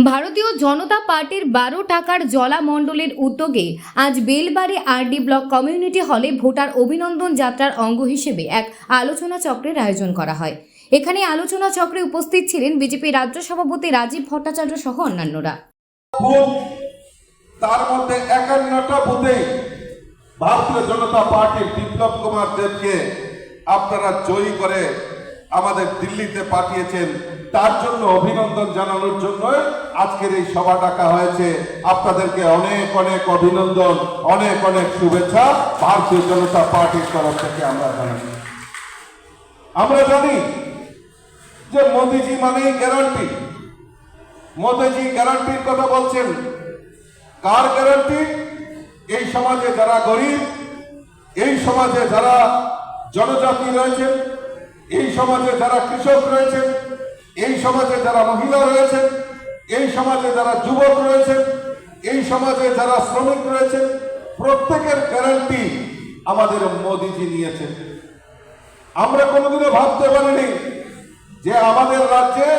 ভারতীয় জনতা পার্টির 12 টাকার জলা মণ্ডলের উদ্যোগে আজ বেলবাড়ি আরডি ব্লক কমিউনিটি হলে ভোটার অভিনন্দন যাত্রার অঙ্গ হিসেবে এক আলোচনা চক্রের আয়োজন করা হয়। এখানে আলোচনা চক্রে উপস্থিত ছিলেন বিজেপি রাজ্য সভাপতি রাজীব ভট্টাচার্য সহ অন্যান্যরা। তার মধ্যে 51টা বুথে ভারতীয় জনতা পার্টির বিপ্লব কুমার দেবকে আপনারা জয়ী করে আমাদের দিল্লিতে পাঠিয়েছেন। তার জন্য অভিনন্দন জানানোর জন্য আজকের এই সভা ডাকা হয়েছে। আপনাদেরকে অনেক অনেক অভিনন্দন, অনেক অনেক শুভেচ্ছা ভারতীয় জনতা পার্টির তরফ থেকে আমরা জানাই। আমরা জানি যে মোদিজি মানেই গ্যারান্টি। মোদিজি গ্যারান্টির কথা বলছেন। কার গ্যারান্টি? এই সমাজে যারা গরিব, এই সমাজে যারা জনজাতি রয়েছেন, এই সমাজে যারা কৃষক রয়েছেন, এই সমাজে যারা মহিলা রয়েছেন, এই সমাজে যারা যুবক রয়েছেন, এই সমাজে যারা শ্রমিক রয়েছেন, প্রত্যেকের গ্যারান্টি আমাদের মোদিজি নিয়েছেন। আমরা কোনোদিনও ভাবতে পারিনি যে আমাদের রাজ্যে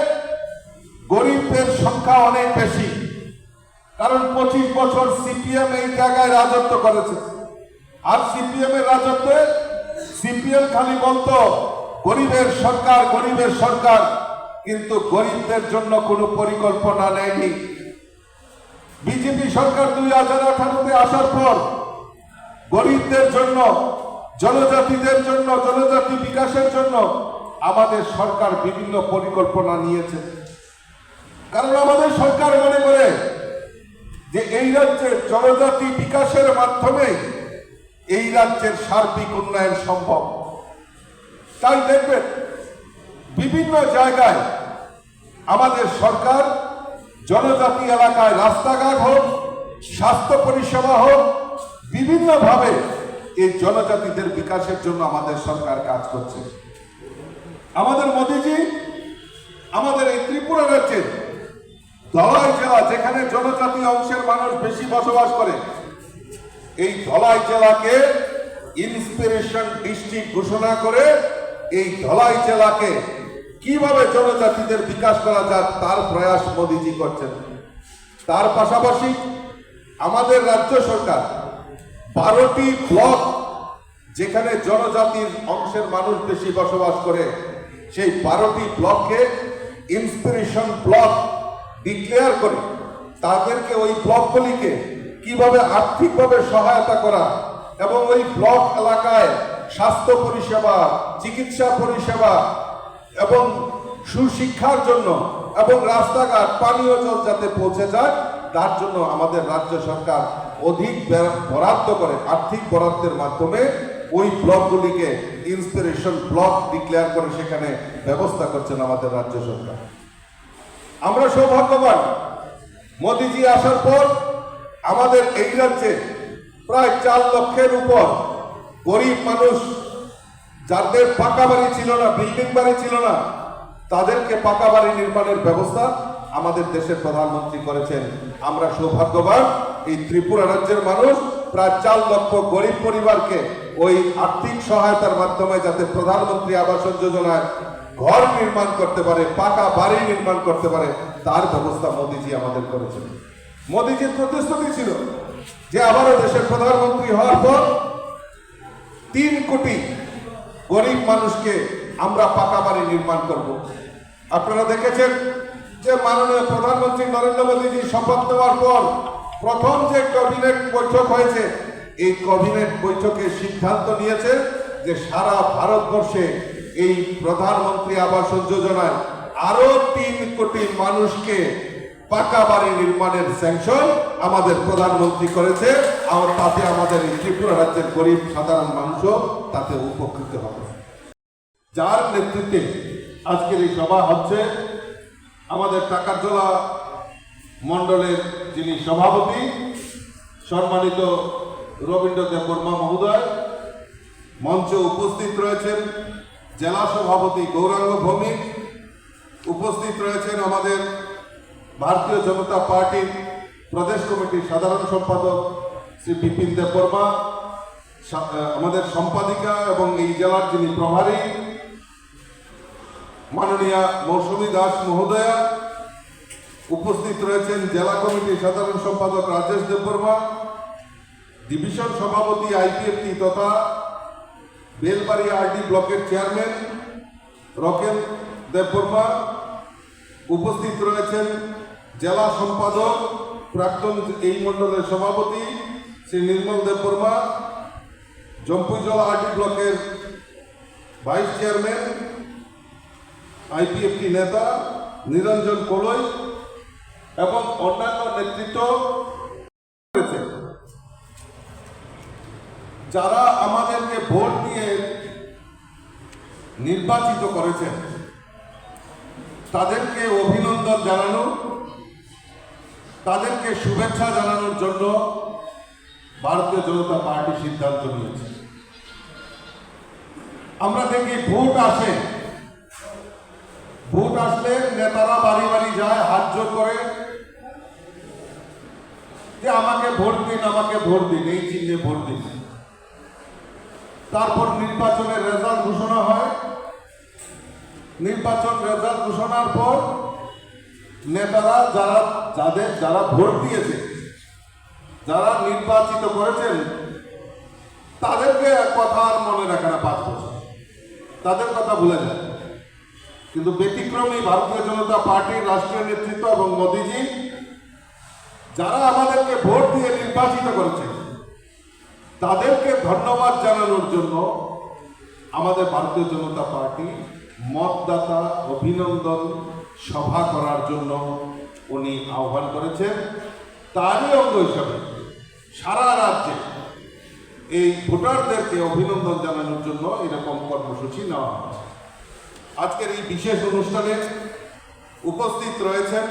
গরিবদের সংখ্যা অনেক বেশি, কারণ 25 বছর সিপিএম এই জায়গায় রাজত্ব করেছে। আর সিপিএম এর রাজত্বে সিপিএম খালি বলতো গরিবের সরকার, গরিবের সরকার, কিন্তু গরিবদের জন্য কোনো পরিকল্পনা নেয়নি। বিজেপি সরকার 2018-তে আসার পর গরিবদের জন্য, জনজাতিদের জন্য, জনজাতি বিকাশের জন্য আমাদের সরকার বিভিন্ন পরিকল্পনা নিয়েছে। কারণ আমাদের সরকার মনে করে যে এই রাজ্যের জনজাতি বিকাশের মাধ্যমে এই রাজ্যের সার্বিক উন্নয়ন সম্ভব। তাই দেখবেন বিভিন্ন জায়গায় আমাদের সরকার জনজাতি এলাকায় রাস্তাঘাট হোক, স্বাস্থ্য পরিষেবা হোক, বিভিন্নভাবে এই জনজাতিদের বিকাশের জন্য আমাদের সরকার কাজ করছে। আমাদের মোদিজি আমাদের এই ত্রিপুরা রাজ্যের ধলাই জেলা, যেখানে জনজাতি অংশের মানুষ বেশি বসবাস করে, এই ধলাই জেলাকে ইন্সপিরেশন ডিস্ট্রিক্ট ঘোষণা করে এই ধলাই জেলাকে কিভাবে জনজাতিদের বিকাশ করা যায় তার প্রয়াস মোদিজি করছেন। তার পাশাপাশি আমাদের রাজ্য সরকার 12টি ব্লক, যেখানে জনজাতির অংশের মানুষ বেশি বসবাস করে, সেই 12টি ব্লককে ইন্সপিরেশন ব্লক ডিক্লেয়ার করে তাদেরকে, ওই ব্লকগুলিকে কিভাবে আর্থিকভাবে সহায়তা করা এবং ওই ব্লক এলাকায় স্বাস্থ্য পরিষেবা, চিকিৎসা পরিষেবা এবং সুশিক্ষার জন্য এবং রাস্তাঘাট, পানীয় জল যাতে পৌঁছে যায় তার জন্য আমাদের রাজ্য সরকার অধিক বরাদ্দ করে, আর্থিক বরাদ্দের মাধ্যমে ওই ব্লকগুলিকে ইন্সপিরেশন ব্লক ডিক্লেয়ার করে সেখানে ব্যবস্থা করছেন আমাদের রাজ্য সরকার। আমরা সৌভাগ্যবান, মোদিজি আসার পর আমাদের এই রাজ্যে প্রায় 4 লক্ষের উপর গরিব মানুষ, যাদের পাকা বাড়ি ছিল না, বিল্ডিং বাড়ি ছিল না, তাদেরকে পাকা বাড়ি নির্মাণের ব্যবস্থা আমাদের দেশের প্রধানমন্ত্রী করেছেন। আমরা সৌভাগ্যবান, এই ত্রিপুরা রাজ্যের মানুষ প্রায় 4 লক্ষ গরিব পরিবারকে ওই আর্থিক সহায়তার মাধ্যমে যাতে প্রধানমন্ত্রী আবাস যোজনায় ঘর নির্মাণ করতে পারে, পাকা বাড়ি নির্মাণ করতে পারে, তার ব্যবস্থা মোদিজি আমাদের করেছেন। মোদিজির প্রতিশ্রুতি ছিল যে আবারও দেশের প্রধানমন্ত্রী হওয়ার পর 3 কোটি গরিব মানুষকে আমরা পাকা বাড়ি নির্মাণ করব। আপনারা দেখেছেন যে মাননীয় প্রধানমন্ত্রী নরেন্দ্র মোদীজি শপথ নেওয়ার পর প্রথম যে ক্যাবিনেট বৈঠক হয়েছে, এই ক্যাবিনেট বৈঠকে সিদ্ধান্ত নিয়েছে যে সারা ভারতবর্ষে এই প্রধানমন্ত্রী আবাস যোজনায় আরো 3 কোটি মানুষকে পাকা বাড়ি নির্মাণের স্যাংশন আমাদের প্রধানমন্ত্রী করেছে। আর তাতে আমাদের এই ত্রিপুরা রাজ্যের গরিব সাধারণ মানুষও তাতে উপকৃত হবে। যার নেতৃত্বে আজকের এই সভা হচ্ছে, আমাদের টাকারজলা মণ্ডলের যিনি সভাপতি সম্মানিত রবীন্দ্র দেববর্মা মহোদয়, মঞ্চে উপস্থিত রয়েছেন জেলা সভাপতি গৌরাঙ্গ ভৌমিক, উপস্থিত রয়েছেন আমাদের ভারতীয় জনতা পার্টির প্রদেশ কমিটির সাধারণ সম্পাদক শ্রী বিপিন দেববর্মা, আমাদের সম্পাদিকা এবং এই জেলার যিনি প্রভারী মাননীয়া মৌসুমী দাস মহোদয়া, উপস্থিত রয়েছেন জেলা কমিটির সাধারণ সম্পাদক রাজেশ দেববর্মা, ডিভিশন সভাপতি আইপিএফটি তথা বেলবাড়ি আরডি ব্লকের চেয়ারম্যান রকেন দেববর্মা, উপস্থিত রয়েছেন জেলা সম্পাদক প্রাক্তন এই মণ্ডলের সভাপতি শ্রী নির্মল দেববর্মা, জম্পুইজলা আরডি ব্লকের ভাইস চেয়ারম্যান আইপিএফটি নেতা নিরঞ্জন কোলই এবং অন্যান্য নেতৃত্ব রয়েছে। যারা আমাদেরকে ভোট দিয়ে নির্বাচিত করেছেন তাদেরকে অভিনন্দন জানানো, তাদেরকে শুভেচ্ছা জানানোর জন্য ভারতীয় জনতা পার্টি সিদ্ধান্ত নিয়েছে। আমরা দেখি ভোট আসে, ভোট আসলে নেতারা বাড়ি বাড়ি যায়, হাত জোর করে যে আমাকে ভোট দিন, আমাকে ভোট দিন, এই চিহ্নে ভোট দিন। তারপর নির্বাচনের রেজাল্ট ঘোষণা হয়। নির্বাচন রেজাল্ট ঘোষণার পর নেতারা যারা ভোট দিয়েছে, যারা নির্বাচিত করেছেন, তাদেরকে কথা আর মনে রাখে না 5 বছর, তাদের কথা ভুলে যায়। কিন্তু ব্যতিক্রমী ভারতীয় জনতা পার্টির রাষ্ট্রীয় নেতৃত্ব এবং মোদীজি, যারা আমাদেরকে ভোট দিয়ে নির্বাচিত করেছে, তাদেরকে ধন্যবাদ জানানোর জন্য আমাদের ভারতীয় জনতা পার্টি মতদাতা অভিনন্দন সভা করার জন্য উনি আহ্বান করেছেন। তারই অঙ্গ হিসাবে সারা রাজ্যে এই ভোটারদেরকে অভিনন্দন জানানোর জন্য এরকম কর্মসূচি নেওয়া হয়। আজকের এই বিশেষ অনুষ্ঠানে উপস্থিত রয়েছেন